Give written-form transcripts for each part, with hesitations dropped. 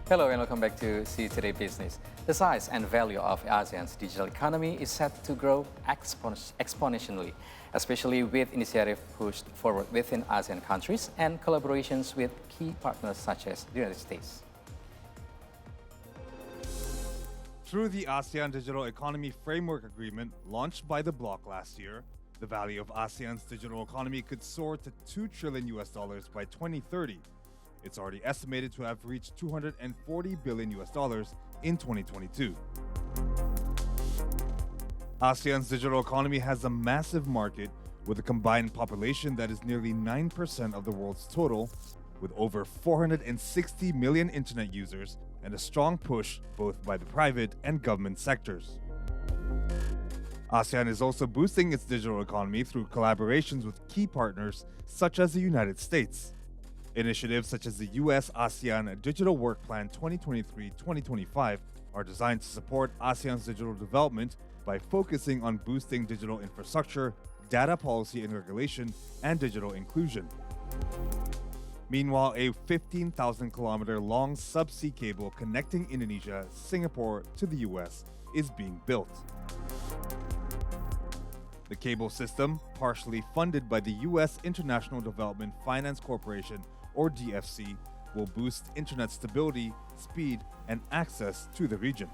Hello and welcome back to See Today Business. The size and value of ASEAN's digital economy is set to grow exponentially, especially with initiatives pushed forward within ASEAN countries and collaborations with key partners such as the United States. Through the ASEAN Digital Economy Framework Agreement launched by the bloc last year, the value of ASEAN's digital economy could soar to $2 trillion by 2030. It's already estimated to have reached $240 billion in 2022. ASEAN's digital economy has a massive market with a combined population that is nearly 9% of the world's total, with over 460 million internet users and a strong push both by the private and government sectors. ASEAN is also boosting its digital economy through collaborations with key partners such as the United States. Initiatives such as the US-ASEAN Digital Work Plan 2023-2025 are designed to support ASEAN's digital development by focusing on boosting digital infrastructure, data policy and regulation, and digital inclusion. Meanwhile, a 15,000-kilometer-long subsea cable connecting Indonesia, Singapore to the US is being built. The cable system, partially funded by the U.S. International Development Finance Corporation, or DFC, will boost internet stability, speed, and access to the region.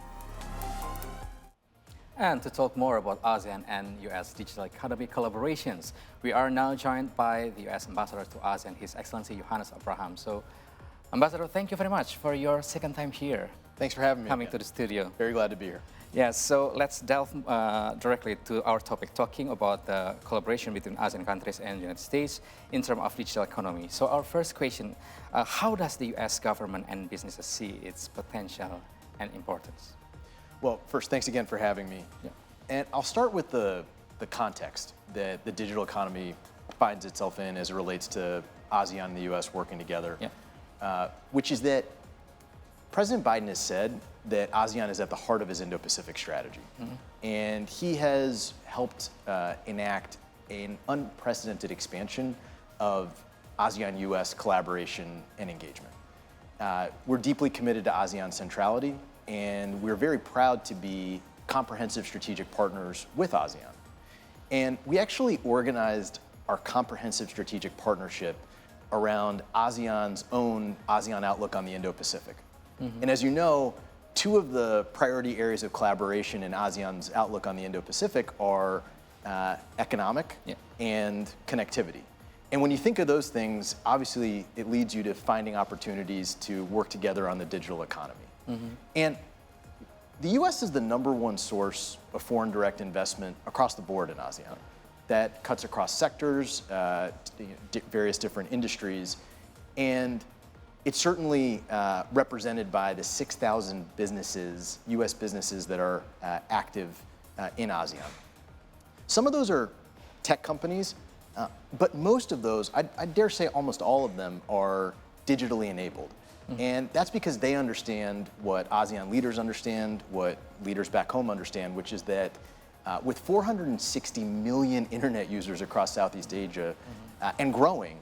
And to talk more about ASEAN and U.S. digital economy collaborations, we are now joined by the U.S. Ambassador to ASEAN, His Excellency Yohannes Abraham. So, Ambassador, thank you very much for your second time here. Thanks for having me. Coming to the studio. Very glad to be here. Yes, so let's delve directly to our topic, talking about the collaboration between ASEAN countries and the United States in terms of digital economy. So our first question, how does the U.S. government and businesses see its potential and importance? Well, first, thanks again for having me. Yeah. And I'll start with the context that the digital economy finds itself in as it relates to ASEAN and the U.S. working together, which is that President Biden has said that ASEAN is at the heart of his Indo-Pacific strategy. And he has helped enact an unprecedented expansion of ASEAN-US collaboration and engagement. We're deeply committed to ASEAN centrality, and we're very proud to be comprehensive strategic partners with ASEAN. And we actually organized our comprehensive strategic partnership around ASEAN's own ASEAN outlook on the Indo-Pacific. And as you know, two of the priority areas of collaboration in ASEAN's outlook on the Indo-Pacific are economic and connectivity. And when you think of those things, obviously it leads you to finding opportunities to work together on the digital economy. And the US is the #1 source of foreign direct investment across the board in ASEAN. That cuts across sectors, various different industries, and it's certainly represented by the 6,000 businesses, US businesses that are active in ASEAN. Some of those are tech companies, but most of those, I dare say almost all of them, are digitally enabled. And that's because they understand what ASEAN leaders understand, what leaders back home understand, which is that with 460 million internet users across Southeast Asia and growing,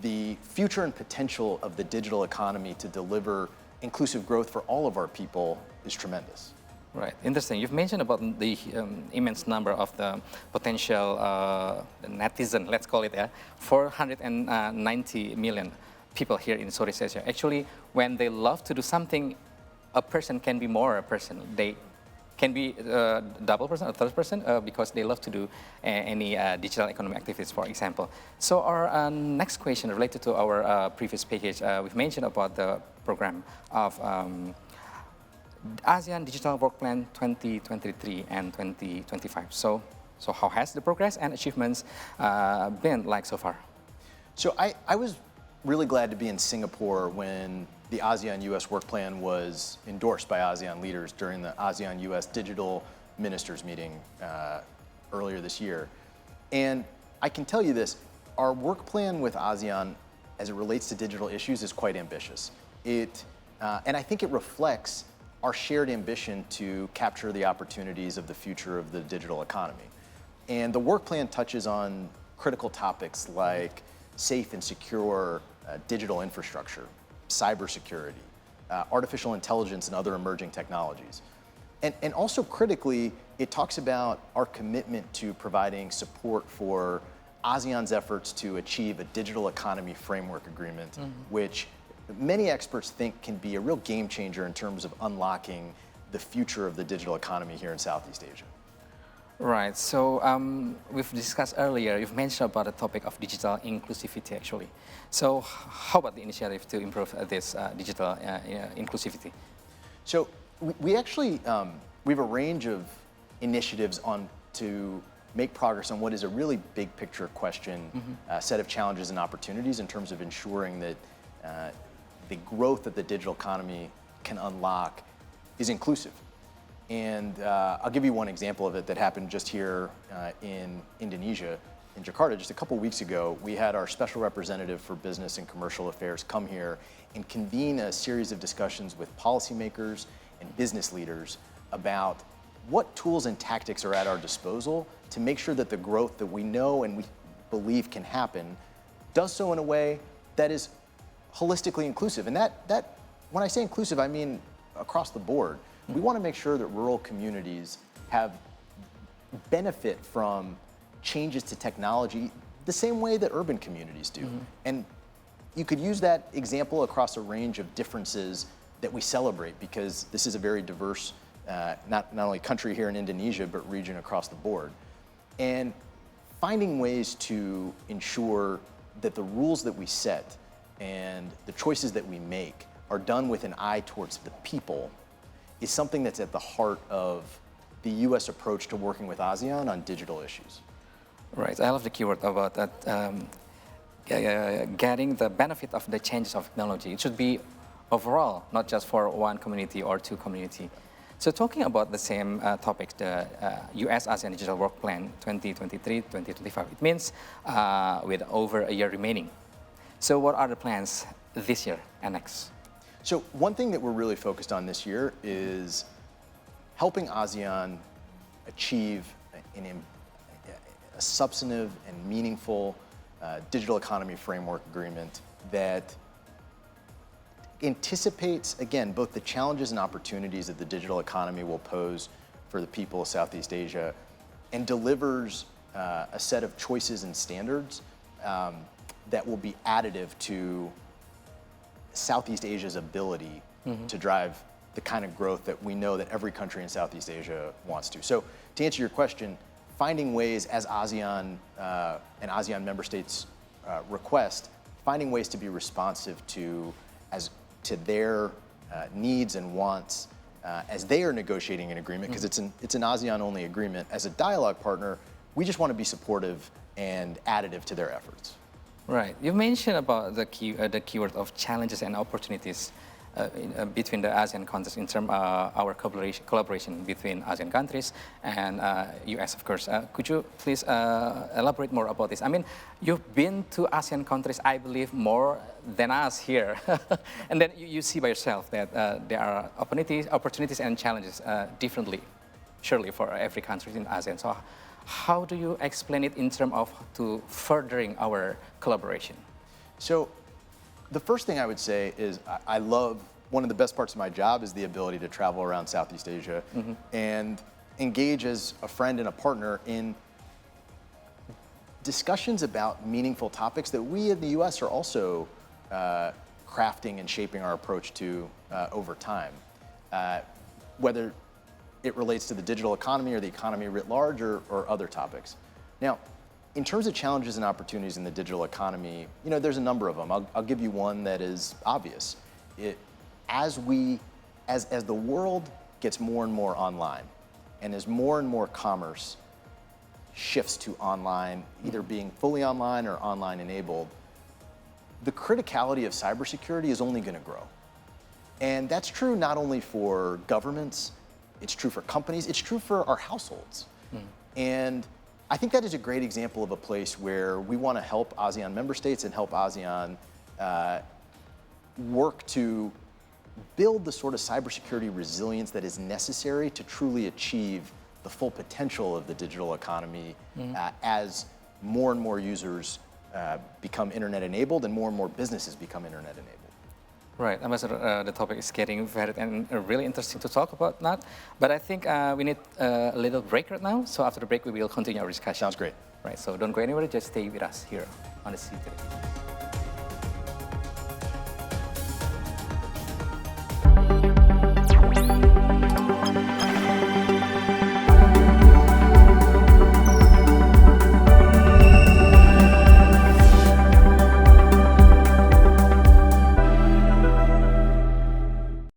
the future and potential of the digital economy to deliver inclusive growth for all of our people is tremendous. Right, interesting. You've mentioned about the immense number of the potential netizen, let's call it, 490 million people here in Southeast Asia. Actually, when they love to do something, a person can be more a person. They can be double person or third person because they love to do any digital economic activities, for example. So our next question related to our previous package, we've mentioned about the program of ASEAN Digital Work Plan 2023 and 2025. So how has the progress and achievements been like so far? So I was really glad to be in Singapore when the ASEAN-US Work Plan was endorsed by ASEAN leaders during the ASEAN-US Digital Ministers meeting earlier this year. And I can tell you this, our work plan with ASEAN as it relates to digital issues is quite ambitious. And I think it reflects our shared ambition to capture the opportunities of the future of the digital economy. And the work plan touches on critical topics like safe and secure digital infrastructure, cybersecurity, artificial intelligence and other emerging technologies. And also critically, it talks about our commitment to providing support for ASEAN's efforts to achieve a digital economy framework agreement, which many experts think can be a real game changer in terms of unlocking the future of the digital economy here in Southeast Asia. Right. So we've discussed earlier, you've mentioned about the topic of digital inclusivity, actually. So how about the initiative to improve this digital inclusivity? So we actually, we have a range of initiatives to make progress on what is a really big picture question, set of challenges and opportunities in terms of ensuring that the growth that the digital economy can unlock is inclusive. And I'll give you one example of it that happened just here in Indonesia, in Jakarta. Just a couple weeks ago, we had our special representative for business and commercial affairs come here and convene a series of discussions with policymakers and business leaders about what tools and tactics are at our disposal to make sure that the growth that we know and we believe can happen does so in a way that is holistically inclusive. And that when I say inclusive, I mean across the board. We want to make sure that rural communities have benefit from changes to technology the same way that urban communities do. And you could use that example across a range of differences that we celebrate, because this is a very diverse, not only country here in Indonesia, but region across the board. And finding ways to ensure that the rules that we set and the choices that we make are done with an eye towards the people is something that's at the heart of the U.S. approach to working with ASEAN on digital issues. Right, I love the keyword about that, getting the benefit of the changes of technology. It should be overall, not just for one community or two community. So talking about the same topic, the US-ASEAN Digital Work Plan 2023-2025, it means with over a year remaining. So what are the plans this year and next? So one thing that we're really focused on this year is helping ASEAN achieve a substantive and meaningful digital economy framework agreement that anticipates, again, both the challenges and opportunities that the digital economy will pose for the people of Southeast Asia, and delivers a set of choices and standards that will be additive to Southeast Asia's ability to drive the kind of growth that we know that every country in Southeast Asia wants to. So to answer your question, finding ways as ASEAN and ASEAN member states request, finding ways to be responsive to their needs and wants as they are negotiating an agreement, because it's an ASEAN-only agreement. As a dialogue partner, we just want to be supportive and additive to their efforts. Right. You mentioned about the keyword of challenges and opportunities between the ASEAN countries in terms of our collaboration between ASEAN countries and US, of course. Could you please elaborate more about this? I mean, you've been to ASEAN countries, I believe, more than us here. And then you see by yourself that there are opportunities and challenges differently, surely, for every country in ASEAN. So how do you explain it in terms of to furthering our collaboration? So the first thing I would say is I love, one of the best parts of my job is the ability to travel around Southeast Asia and engage as a friend and a partner in discussions about meaningful topics that we in the US are also crafting and shaping our approach to over time. Whether it relates to the digital economy or the economy writ large or other topics. Now, in terms of challenges and opportunities in the digital economy, you know, there's a number of them. I'll give you one that is obvious. As the world gets more and more online, and as more and more commerce shifts to online, either being fully online or online enabled, the criticality of cybersecurity is only going to grow. And that's true not only for governments, it's true for companies, it's true for our households. And I think that is a great example of a place where we want to help ASEAN member states and help ASEAN work to build the sort of cybersecurity resilience that is necessary to truly achieve the full potential of the digital economy as more and more users become internet enabled and more businesses become internet enabled. Right, Ambassador, the topic is getting very and really interesting to talk about now. But I think we need a little break right now. So after the break, we will continue our discussion. Sounds great. Right, so don't go anywhere, just stay with us here on the City Today.